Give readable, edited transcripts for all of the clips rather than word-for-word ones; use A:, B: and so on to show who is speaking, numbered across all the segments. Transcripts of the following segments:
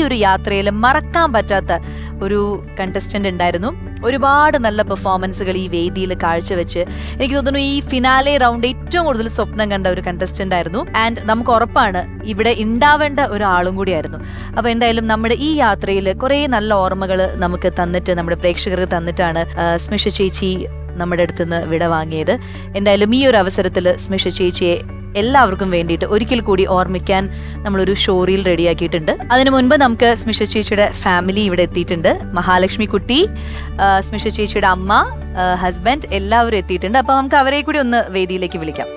A: ഒരു യാത്രയിൽ മറക്കാൻ പറ്റാത്ത ഒരു കണ്ടസ്റ്റന്റ് ഉണ്ടായിരുന്നു. ഒരുപാട് നല്ല പെർഫോമൻസുകൾ ഈ വേദിയിൽ കാഴ്ചവെച്ച് എനിക്ക് തോന്നുന്നു ഈ ഫിനാലെ റൗണ്ട് ഏറ്റവും കൂടുതൽ സ്വപ്നം കണ്ട ഒരു കണ്ടസ്റ്റന്റ് ആയിരുന്നു. ആൻഡ് നമുക്ക് ഉറപ്പാണ് ഇവിടെ ഉണ്ടാവേണ്ട ഒരാളും കൂടിയായിരുന്നു. അപ്പോൾ എന്തായാലും നമ്മുടെ ഈ യാത്രയിൽ കുറേ നല്ല ഓർമ്മകൾ നമുക്ക് തന്നിട്ട്, നമ്മുടെ പ്രേക്ഷകർക്ക് തന്നിട്ടാണ് സ്മിഷ ചേച്ചി നമ്മുടെ അടുത്തുനിന്ന് വിട വാങ്ങിയത്. എന്തായാലും ഈ ഒരു അവസരത്തിൽ സ്മിഷ ചേച്ചിയെ എല്ലാവർക്കും വേണ്ടിയിട്ട് ഒരിക്കൽ കൂടി ഓർമ്മിക്കാൻ നമ്മളൊരു ഷോ റീൽ റെഡിയാക്കിയിട്ടുണ്ട്. അതിനു മുൻപ് നമുക്ക് സ്മിഷ ചേച്ചിയുടെ ഫാമിലി ഇവിടെ എത്തിയിട്ടുണ്ട്. മഹാലക്ഷ്മി കുട്ടി, സ്മിഷ ചേച്ചിയുടെ അമ്മ, ഹസ്ബൻഡ് എല്ലാവരും എത്തിയിട്ടുണ്ട്. അപ്പോൾ നമുക്ക് അവരെ കൂടി ഒന്ന് വേദിയിലേക്ക് വിളിക്കാം.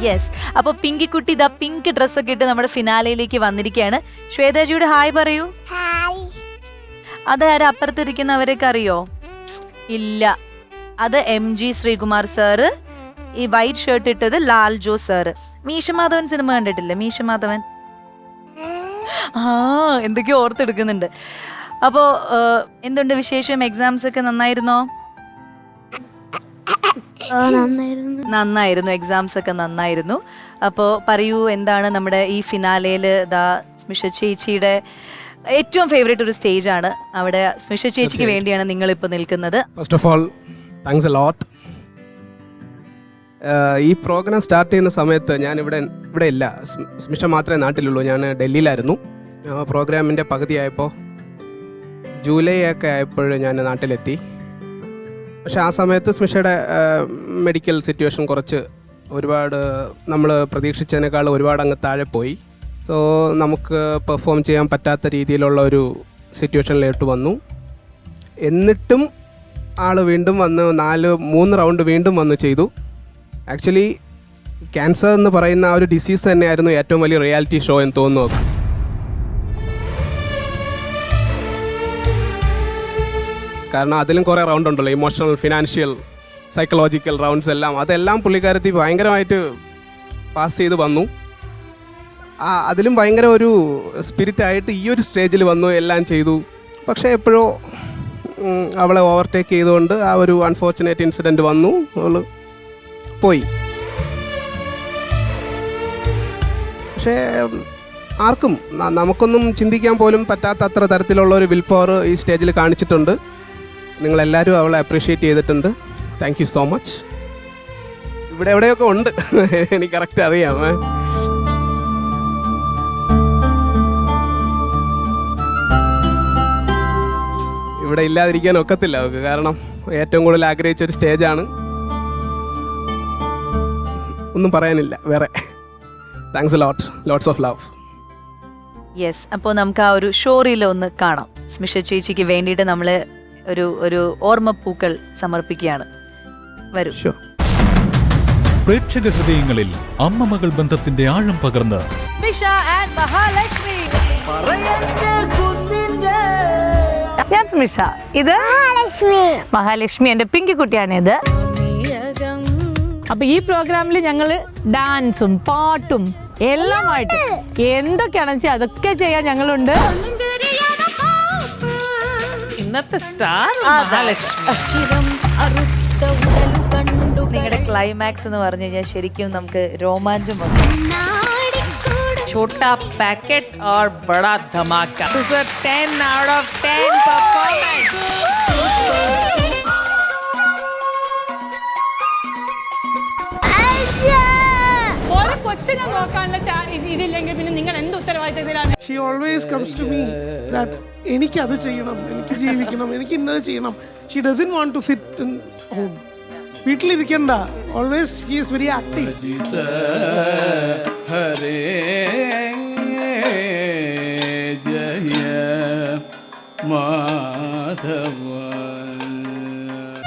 A: യെസ്, അപ്പോൾ പിങ്കിക്കുട്ടി ഇതാ പിങ്ക് ഡ്രസ്സൊക്കെ ഇട്ട് നമ്മുടെ ഫിനാലയിലേക്ക് വന്നിരിക്കുകയാണ്. ശ്വേതാജിയുടെ ഹായ് പറയൂ. അതാരാ അപ്പുറത്തിരിക്കുന്നവരൊക്കെ അറിയോ? ഇല്ല, അത് MG ശ്രീകുമാർ സാറ്. ഈ വൈറ്റ് ഷർട്ട് ഇട്ടത് ലാൽ ജോ സാറ്. മീശമാധവൻ സിനിമ കണ്ടിട്ടില്ലേ? മീശമാധവൻ എന്തൊക്കെയോ ഓർത്തെടുക്കുന്നുണ്ട്. അപ്പോ എന്തുണ്ട് വിശേഷം? എക്സാംസ് ഒക്കെ നന്നായിരുന്നോ? നന്നായിരുന്നു, എക്സാംസ് ഒക്കെ നന്നായിരുന്നു. അപ്പോൾ പറയൂ, എന്താണ് നമ്മുടെ ഈ ഫിനാലയില് ദാ സ്മിഷ ചേച്ചിയുടെ ഏറ്റവും ഫേവറേറ്റ് ഒരു സ്റ്റേജ് ആണ്. അവിടെ സ്മിഷ ചേച്ചിക്ക് വേണ്ടിയാണ് നിങ്ങൾ ഇപ്പോൾ നിൽക്കുന്നത്.
B: First of all thanks a lot. ഈ പ്രോഗ്രാം സ്റ്റാർട്ട് ചെയ്യുന്ന സമയത്ത് ഞാൻ ഇവിടെ ഇല്ല, സ്മിഷ മാത്രമേ നാട്ടിലുള്ളൂ. ഞാൻ ഡൽഹിയിലായിരുന്നു. പ്രോഗ്രാമിൻ്റെ പകുതിയായപ്പോൾ ജൂലൈ ഒക്കെ ആയപ്പോൾ ഞാൻ നാട്ടിലെത്തി. പക്ഷേ ആ സമയത്ത് സ്മിഷയുടെ മെഡിക്കൽ സിറ്റുവേഷൻ കുറച്ച് ഒരുപാട് നമ്മൾ പ്രതീക്ഷിച്ചതിനേക്കാൾ ഒരുപാട് അങ്ങ് താഴെ പോയി. സോ നമുക്ക് പെർഫോം ചെയ്യാൻ പറ്റാത്ത രീതിയിലുള്ള ഒരു സിറ്റുവേഷനിലോട്ട് വന്നു. എന്നിട്ടും ആൾ വീണ്ടും വന്ന് 3 റൗണ്ട് വീണ്ടും വന്ന് ചെയ്തു. ആക്ച്വലി ക്യാൻസർ എന്ന് പറയുന്ന ആ ഒരു ഡിസീസ് തന്നെയായിരുന്നു ഏറ്റവും വലിയ റിയാലിറ്റി ഷോ എന്ന് തോന്നുന്നു. കാരണം അതിലും കുറേ റൗണ്ട് ഉണ്ടല്ലോ, ഇമോഷണൽ, ഫിനാൻഷ്യൽ, സൈക്കോളജിക്കൽ റൗണ്ട്സ് എല്ലാം. അതെല്ലാം പുള്ളിക്കാരത്തി ഭയങ്കരമായിട്ട് പാസ് ചെയ്ത് വന്നു. അതിലും ഭയങ്കര ഒരു സ്പിരിറ്റായിട്ട് ഈ ഒരു സ്റ്റേജിൽ വന്നു, എല്ലാം ചെയ്തു. പക്ഷേ എപ്പോഴോ അവളെ ഓവർടേക്ക് ചെയ്തുകൊണ്ട് ആ ഒരു അൺഫോർച്ചുനേറ്റ് ഇൻസിഡൻറ്റ് വന്നു, അവൾ പോയി. പക്ഷേ ആർക്കും നമുക്കൊന്നും ചിന്തിക്കാൻ പോലും പറ്റാത്ത അത്ര തരത്തിലുള്ള ഒരു വിൽ പവർ ഈ സ്റ്റേജിൽ കാണിച്ചിട്ടുണ്ട്. നിങ്ങളെല്ലാവരും അവളെ അപ്രീഷിയേറ്റ് ചെയ്തിട്ടുണ്ട്. Thank you so much. ഇവിടെ എവിടെയൊക്കെ ഉണ്ട്, എനിക്ക് കറക്റ്റ് അറിയാം. ഇവിടെ ഇല്ലാതിരിക്കാൻ ഒക്കത്തില്ല അവർക്ക്, കാരണം ഏറ്റവും കൂടുതൽ ആഗ്രഹിച്ചൊരു സ്റ്റേജാണ്. ഒന്നും പറയാനില്ല വേറെ. Thanks a lot, lots of love.
A: Yes, അപ്പോൾ നമുക്ക് ആ ഒരു ഷോറിൽ ഒന്ന് കാണാം. സ്മിഷ ചേച്ചിക്ക് വേണ്ടിയിട്ട് നമ്മൾ ഒരു ഓർമ്മപ്പൂക്കൾ സമർപ്പിക്കുകയാണ്. വരൂ.
C: പ്രേക്ഷക ഹൃദയങ്ങളിൽ അമ്മ മകൾ ബന്ധത്തിന്റെ ആഴം പകർന്ന്
A: സ്മിഷ ആൻഡ് മഹാലക്ഷ്മി.
D: ഞാൻ സ്മിഷ, ഇത് മഹാലക്ഷ്മി, എന്റെ പിങ്കിക്കുട്ടിയാണിത്. അപ്പൊ ഈ പ്രോഗ്രാമിൽ ഞങ്ങള് ഡാൻസും പാട്ടും എല്ലാമായിട്ട് എന്തൊക്കെയാണെന്ന് വെച്ചാൽ അതൊക്കെ ചെയ്യാൻ ഞങ്ങളുണ്ട്.
E: ഇന്നത്തെ സ്റ്റാർ മഹാലക്ഷ്മി.
A: നിങ്ങളുടെ ക്ലൈമാക്സ് എന്ന് പറഞ്ഞു കഴിഞ്ഞാൽ ശരിക്കും നമുക്ക് രോമാഞ്ചം വന്നു.
E: छोटा पैकेट और बड़ा धमाका. 10 out of 10 performance.
D: ഒരു കൊച്ചിനെ നോക്കാനുള്ള ഇതില്ലെങ്കിൽ പിന്നെ നിങ്ങൾ എന്ത് ഉത്തരവാദിത്തത്തിലാണ്?
F: She always comes to me that എനിക്ക് അത് ചെയ്യണം, എനിക്ക് ജീവിക്കണം, എനിക്ക് ഇന്നത് ചെയ്യണം. She doesn't want to sit in home. വീട്ടിലിരിക്കണ്ട. Always she is very active. ഹരേ ജയ മാധവ.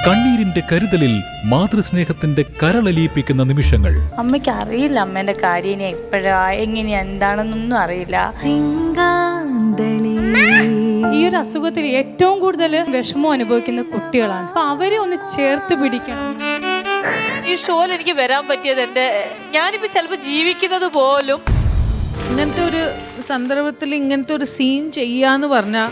C: കണ്ണീരിന്റെ കരുതലിൽ മാതൃസ്നേഹത്തിന്റെ കരളലിയിപ്പിക്കുന്ന നിമിഷങ്ങൾ.
D: അമ്മയ്ക്ക് അറിയില്ല അമ്മേന്റെ കാര്യം ഇനി എപ്പോഴാ എങ്ങനെയാ എന്താണെന്നൊന്നും അറിയില്ല. ഈ ഒരു അസുഖത്തിൽ ഏറ്റവും കൂടുതൽ വിഷമം അനുഭവിക്കുന്ന കുട്ടികളാണ്. അപ്പൊ അവരെ ഒന്ന് ചേർത്ത് പിടിക്കണം. ഈ ഷോയിൽ എനിക്ക് വരാൻ പറ്റിയത് ഞാനിപ്പോ ചിലപ്പോ ജീവിക്കുന്നത് പോലും
E: ഇങ്ങനത്തെ ഒരു സന്ദർഭത്തിൽ ഇങ്ങനത്തെ ഒരു സീൻ ചെയ്യാന്ന് പറഞ്ഞാ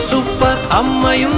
G: സൂപ്പർ അമ്മയും